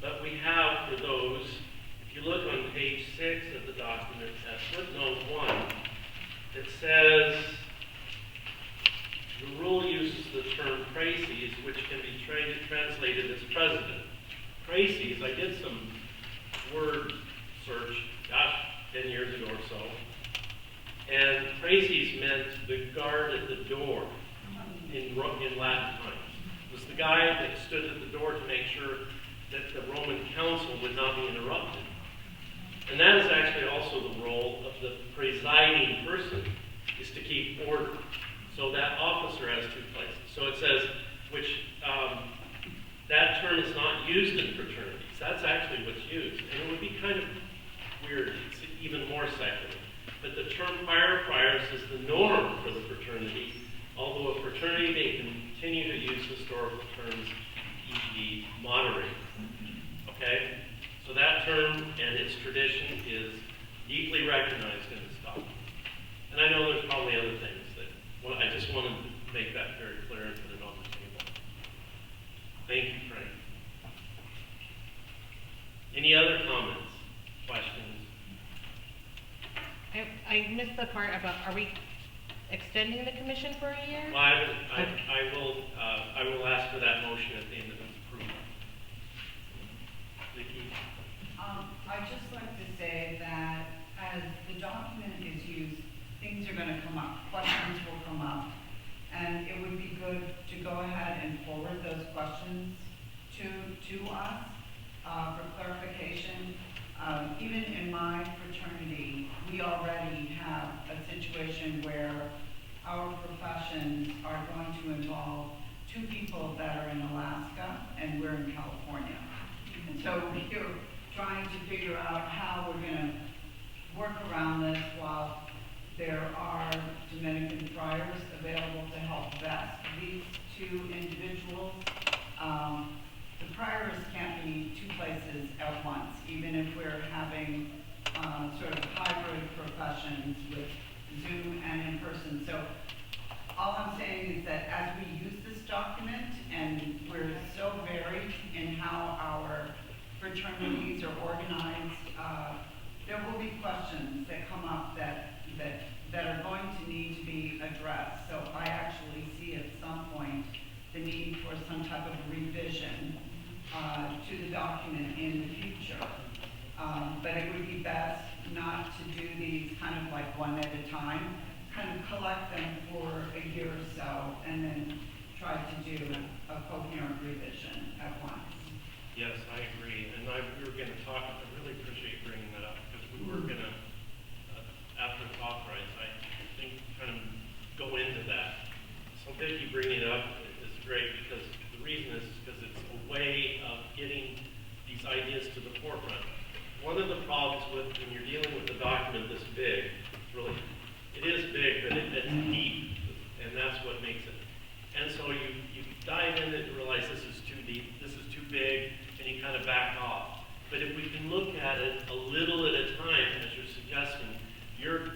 But we have, for those, if you look on page 6 of the document, at footnote 1, it says, the rule uses the term praeses, which can be translated as president. Praeses, I did some word search, 10 years ago or so, and praeses meant the guard at the door in Latin times. It was the guy that stood at the door to make sure that the Roman council would not be interrupted. And that is actually also the role of the presiding person, is to keep order. So that officer has 2 places. So it says, which that term is not used in fraternities. That's actually what's used. And it would be kind of weird, it's even more secular. But the term priors is the norm for the fraternity, although a fraternity may continue to use historical terms, e.g. moderator. Okay? So that term and its tradition is deeply recognized in this document. And I know there's probably other things that, well, I just wanted to make that very clear and put it on the table. Thank you, Frank. Any other comments, questions? I missed the part about, are we extending the commission for a year? Well, I will ask for that motion at the end of this approval. Vicki? I'd just like to say that as the document is used, things are going to come up, questions will come up, and it would be good to go ahead and forward those questions to us for clarification. Even in my fraternity, we already have a situation where our professions are going to involve 2 people that are in Alaska and we're in California. And so we're trying to figure out how we're going to work around this while there are Dominican friars available to help vest these 2 individuals. The priors can't be 2 places at once, even if we're having sort of hybrid professions with Zoom and in person. So all I'm saying is that as we use this document, and we're so varied in how our fraternities are organized, there will be questions that come up that are going to need to be addressed. So I actually see at some point the need for some type of revision to the document in the future. But it would be best not to do these kind of like one at a time, kind of collect them for a year or so, and then try to do a coherent revision. ideas to the forefront. One of the problems with when you're dealing with a document this big, it is big, but it's deep, and that's what makes it. And so you dive in and realize this is too deep, this is too big, and you kind of back off. But if we can look at it a little at a time, as you're suggesting,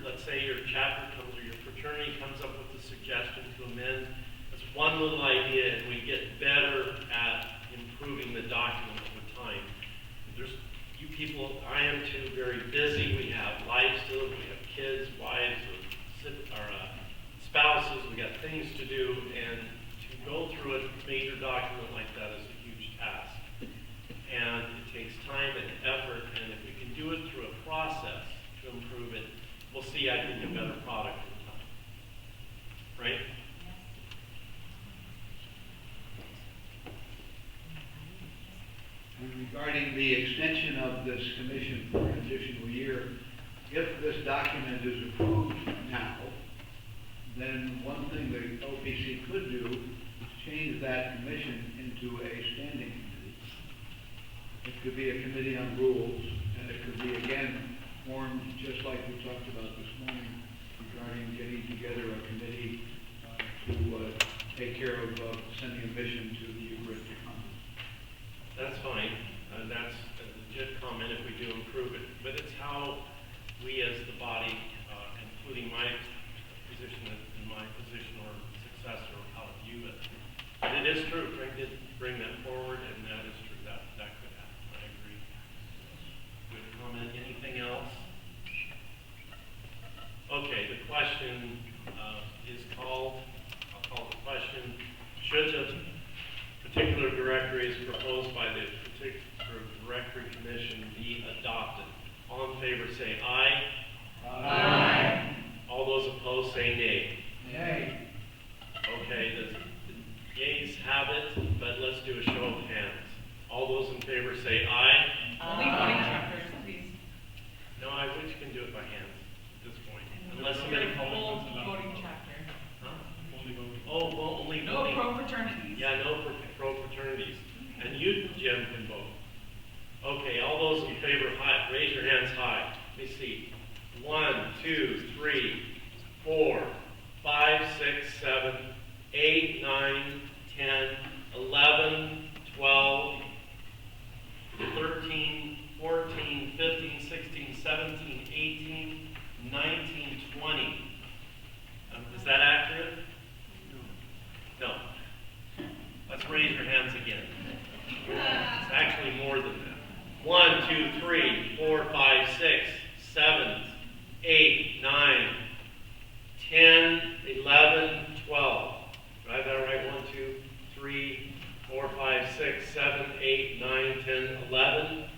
let's say your chapter comes or your fraternity comes up with a suggestion to amend. That's one little idea, and we get better at improving the document over time. You people, I am too, very busy. We have lives to live. We have kids, wives, or spouses. We got things to do, and to go through a major document like that is a huge task. And it takes time and effort, and if we can do it through a process to improve it, we'll see, I think, a better product in time. Right? And regarding the extension of this commission for an additional year, if this document is approved now, then one thing the OPC could do is change that commission into a standing committee. It could be a committee on rules, and it could be, again, formed just like we talked about this morning regarding getting together a committee to take care of sending a mission to the Eucharistic Conference. That's fine. That's a legit comment if we do improve it. But it's how we as the body, including my position and my position or successor, how to view it. But it is true. Frank did bring that forward, and that is true. That could happen. I agree. Good comment. Anything else? Okay, the question is called. I'll call the question. Should the particular directories proposed by the particular directory commission be adopted? All in favor say aye. Aye. All those opposed say nay. Nay. Okay, the yeas have it, but let's do a show of hands. All those in favor say aye. Only voting chapters, please. No, I wish you can do it by hands at this point. Unless somebody calls it. Voting chapter. Huh? Oh, well, only No voting. pro-fraternities. Yeah, no pro-fraternities. And you, Jim, can vote. Okay, all those in favor, raise your hands high. Let me see. 1, 2, 3, 4, 5, 6, 7, 8, 9, 10, 11, 12, 13, 14, 15, 16, 17, 18, 19, 20. Is that accurate? No. Let's raise your hands again. It's actually more than that. 1, 2, 3, 4, 5, 6, 7, 8, 9, 10, 11, 12. Do I have that right? 1, 2, 3, 4, 5, 6, 7, 8, 9, 10, 11.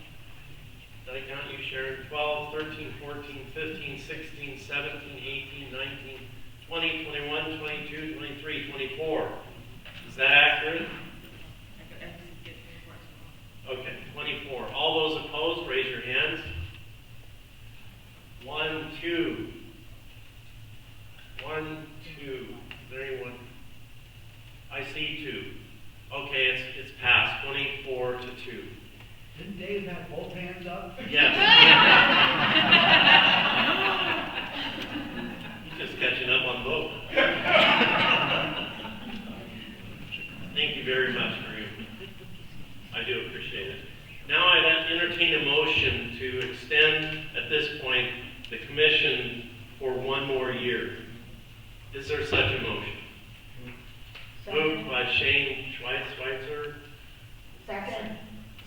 Did I count you, Sharon? 12, 13, 14, 15, 16, 17, 18, 19, 20, 21, 22, 23, 24. Is that accurate? Okay, 24. All those opposed, raise your hands. 1, 2. 1, 2. Is there anyone? I see 2. Okay, it's passed. 24 to 2. Didn't Dave have both hands up? Yes. He's just catching up on both. Thank you very much, Maria. I do appreciate it. Now I'd entertain a motion to extend, at this point, the commission for one more year. Is there such a motion? Moved by Shane Schweitzer. Second.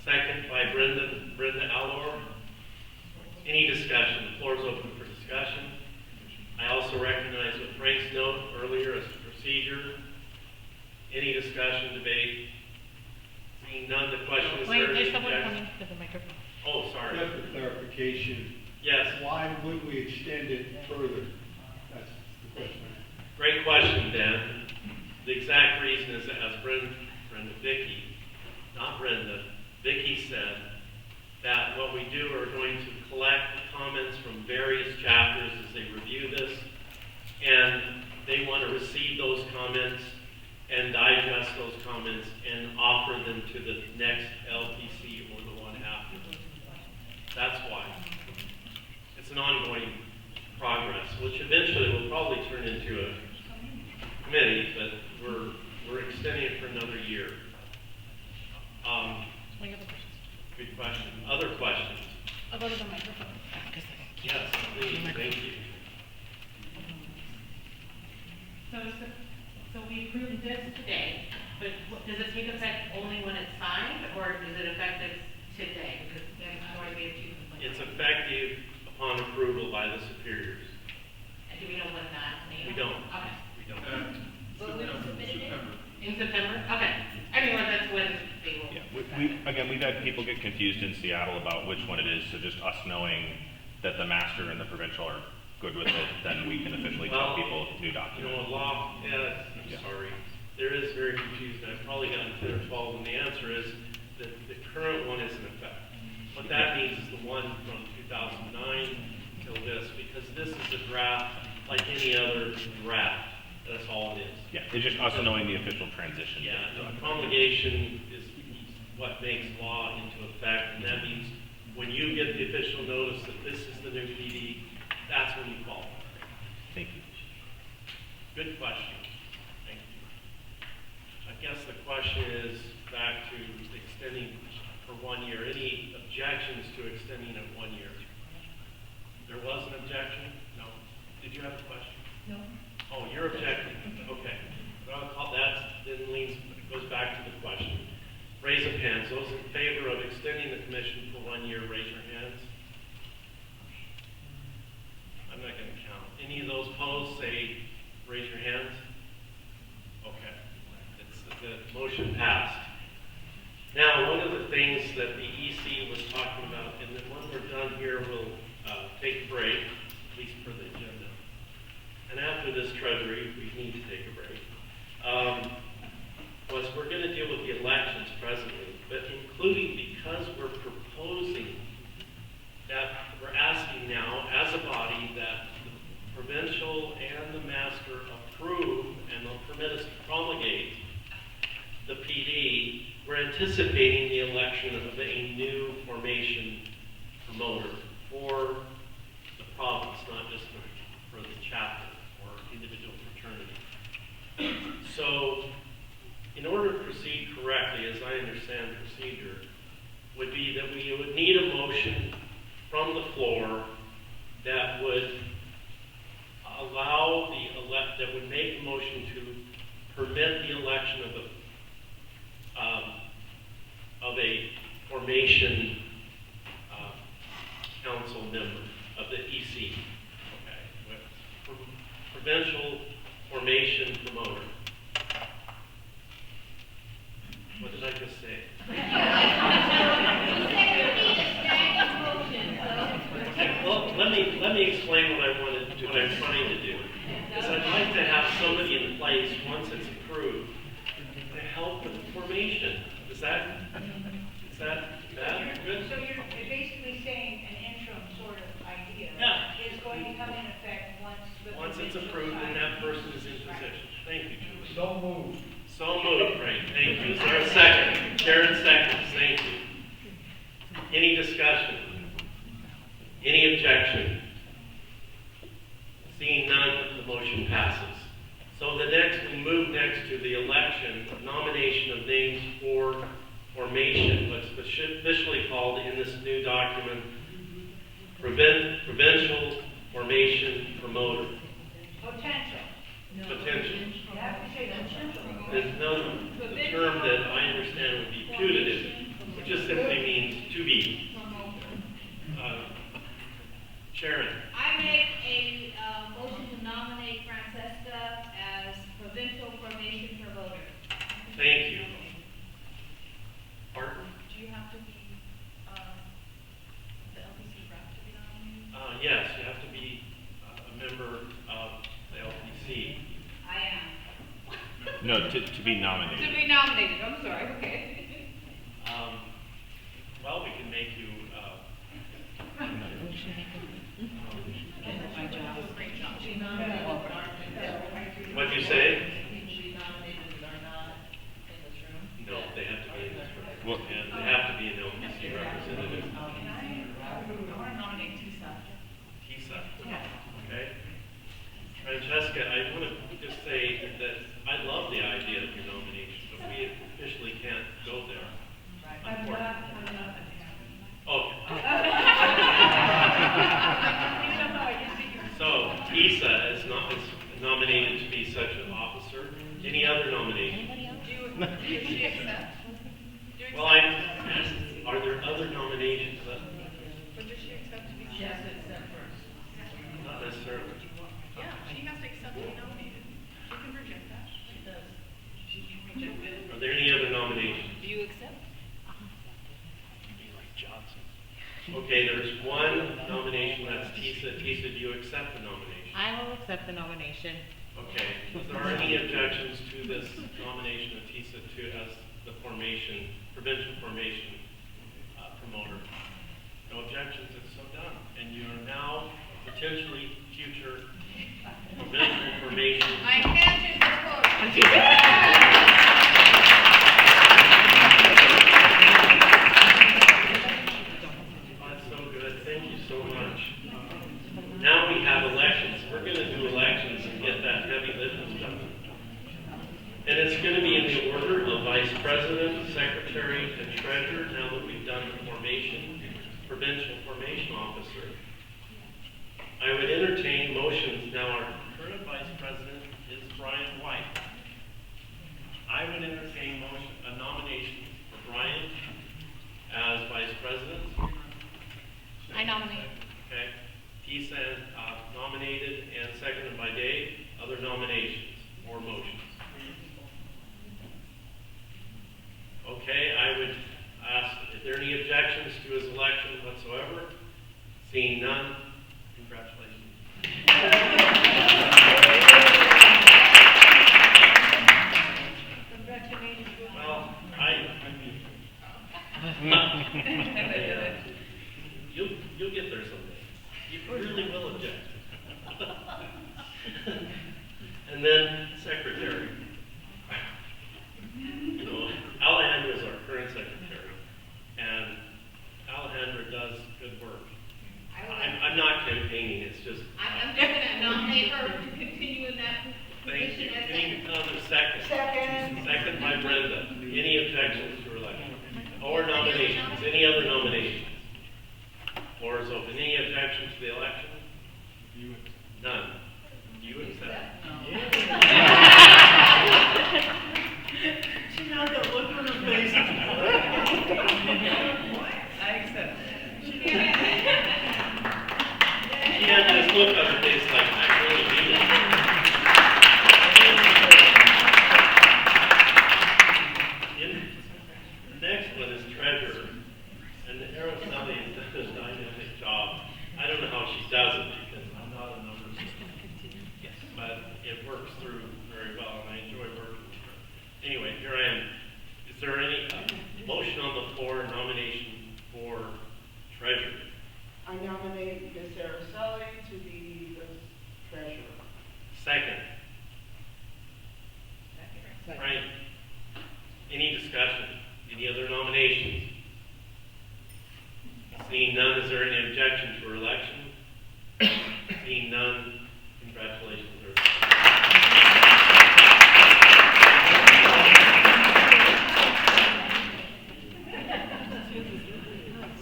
Second by Brenda Allor. Any discussion? The floor is open for discussion. I also recognize what Frank's note earlier as a procedure. Any discussion, debate? Seeing none, the question is there any objection? to the microphone. Oh, sorry. Just for clarification. Yes. Why would we extend it further? That's the question. Great question, Dan. The exact reason is that as Vicki said, that what we do are going to collect comments from various chapters as they review this, and they want to receive those comments and digest those comments and offer them to the next LPC or the one after. That's why. It's an ongoing progress, which eventually will probably turn into a committee, but we're extending it for another year. Good question. Other questions? I'll go to the microphone. Yes, please, thank you. So we approved this today, but does it take effect only when it's signed, or is it effective today? Because otherwise we have two complaints. It's effective upon approval by the superiors. And do we know when that is? We don't. Okay. We don't. In September? Okay. I mean, that's when they will. Yeah, we've had people get confused in Seattle about which one it is, so just us knowing that the master and the provincial are good with it, then we can officially tell people new document. You know, sorry, there is very confused, I've probably gotten 10 or 12, and the answer is that the current one is in effect. What that means is the one from 2009 till this, because this is a draft like any other draft. That's all it is. Yeah, it's just us knowing the official transition. Yeah, and promulgation is what makes law into effect, and that means when you get the official notice that this is the new PD, that's when you call. Thank you. Good question. Thank you. I guess the question is back to extending for 1 year. Any objections to extending it 1 year? There was an objection? No. Did you have a question? No. Oh, you're objecting. Okay. Well, I'll call that, then goes back to the question. Raise of hands. Those in favor of extending the commission for 1 year, raise your hands. I'm not going to count. Any of those opposed, say, raise your hands. Okay. The motion passed. Now, one of the things that the EC was talking about, and then when we're done here, we'll take a break, at least for the agenda. And after this treasury, we need to take a break. Was we're going to deal with the elections presently, but including because we're proposing that we're asking now as a body that the provincial and the master approve and they'll permit us to promulgate the PD. We're anticipating the election of a new formation promoter for the province, not just for the chapter or individual fraternity. So, in order to proceed correctly, as I understand procedure, would be that we would need a motion from the floor that would allow that would make a motion to permit the election of a formation council member of the EC, okay, with provincial formation promoter. What did I just say? Okay, well, let me explain what I'm trying to do. Is I'd like to have somebody in place once it's approved to help with the formation. Is that good? So you're basically saying an interim sort of idea. Yeah. Is going to come in effect once It's approved and that person is in position. Thank you, Julie. So moved. So moved, Frank. Thank you. Is there a second? Karen seconds. Thank you. Any discussion? Any objection? Seeing none, the motion passes. So we move next to the election, nomination of names for formation, what's officially called in this new document, provincial formation promoter. Potential. Potential. You have to say potential. There's the term that I understand would be putative, which just simply means to be. Sharon. I make a motion to nominate Francesca as provincial formation promoter. Thank you. Pardon? Do you have to be the LPC rep to be nominated? Yes, you have to be a member of the LPC. I am. No, to be nominated. To be nominated, I'm sorry, okay. Well, we can make you. What'd you say? No, they have to be in this room. Well, and they have to be an LPC representative. I want to nominate Tisa. TISA. Okay. Francesca, I want to just say that I love the idea of your nomination, but we officially can't go there. I'm not So, TISA is nominated to be such an officer. Any other nomination? Do she accept? Well, I asked, are there other nominations? But does she accept to be? She has to accept first. Not necessarily. Yeah, she has to accept to be nominated. She can reject that. She does. She can reject it. Are there any other nominations? Do you accept? Okay, there's one nomination, that's TISA. TISA, do you accept the nomination? I will accept the nomination. Okay, if there are any objections to this nomination of TISA as the formation, provincial formation promoter? No objections, it's so done. And you are now potentially future provincial formation. I can't do the That's so good, thank you so much. Now we have elections. We're going to do elections and get that heavy lifting done. And it's going to be in the order of Vice President, Secretary, and Treasurer, now that we've done the formation, Provincial Formation Officer. I would entertain motions. Now, our current Vice President is Brian White. I would entertain a nomination for Brian as Vice President. I nominate. Okay. TISA nominated and seconded by Dave. Other nominations or motions? Okay, I would ask, if there are any objections to his election whatsoever? Seeing none, congratulations. Well, you'll get there someday. You really will object. And then secretary. You know, Alejandra is our current secretary, and Alejandra does good work. I'm not campaigning, it's just. I'm just gonna nominate her to continue in that Thank you. position as Any secretary. other second? Second by Brenda. Any objections to her election? Or nominations? Any other nominations? Floor is open. Any objections to the election? None. You accept? She knows the look on her face. I accept. She had this look on her face like, I really mean it. The next one is treasurer. And Araceli has done a dynamic job. I don't know how she does it because I'm not a numbers guy. But it works through very well and I enjoy working with her. Anyway, here I am. Is there any motion on the floor, nomination for treasurer? I nominate Ms. Araceli to be the treasurer. Second. Frank, any discussion? Any other nominations? Seeing none, is there any objection to her election? Seeing none, congratulations.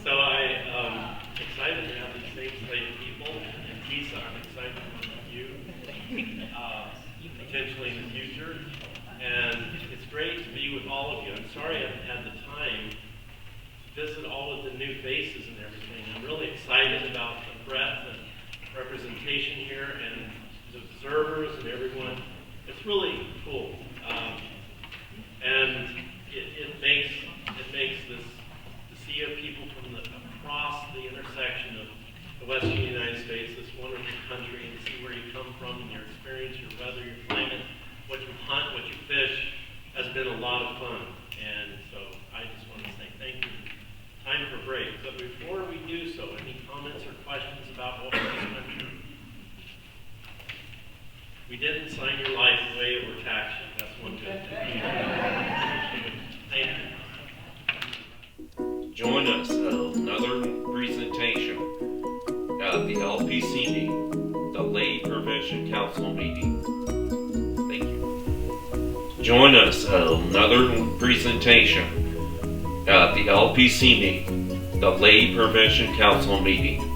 So I'm excited to have the same slate of people. And TISA, I'm excited to have you, potentially in the future. And it's great to be with all of you. I'm sorry I haven't had the time to visit all of the new faces and everything. I'm really excited about the breadth and representation here and the observers and everyone. It's really cool. And it makes this, to see people from across the intersection of the Western United States, this wonderful country, and see where you come from and your experience, your weather, your climate, what you hunt, what you fish, has been a lot of fun. And so I just want to say thank you. Time for break. But before we do so, any comments or questions about what this country? We didn't sign your life away or tax you. That's one good thing. Thank you. Join us at another presentation at the LPC meeting, the Lay Prevention Council meeting. Thank you. Join us at another presentation at the LPC meeting, the Lay Prevention Council meeting.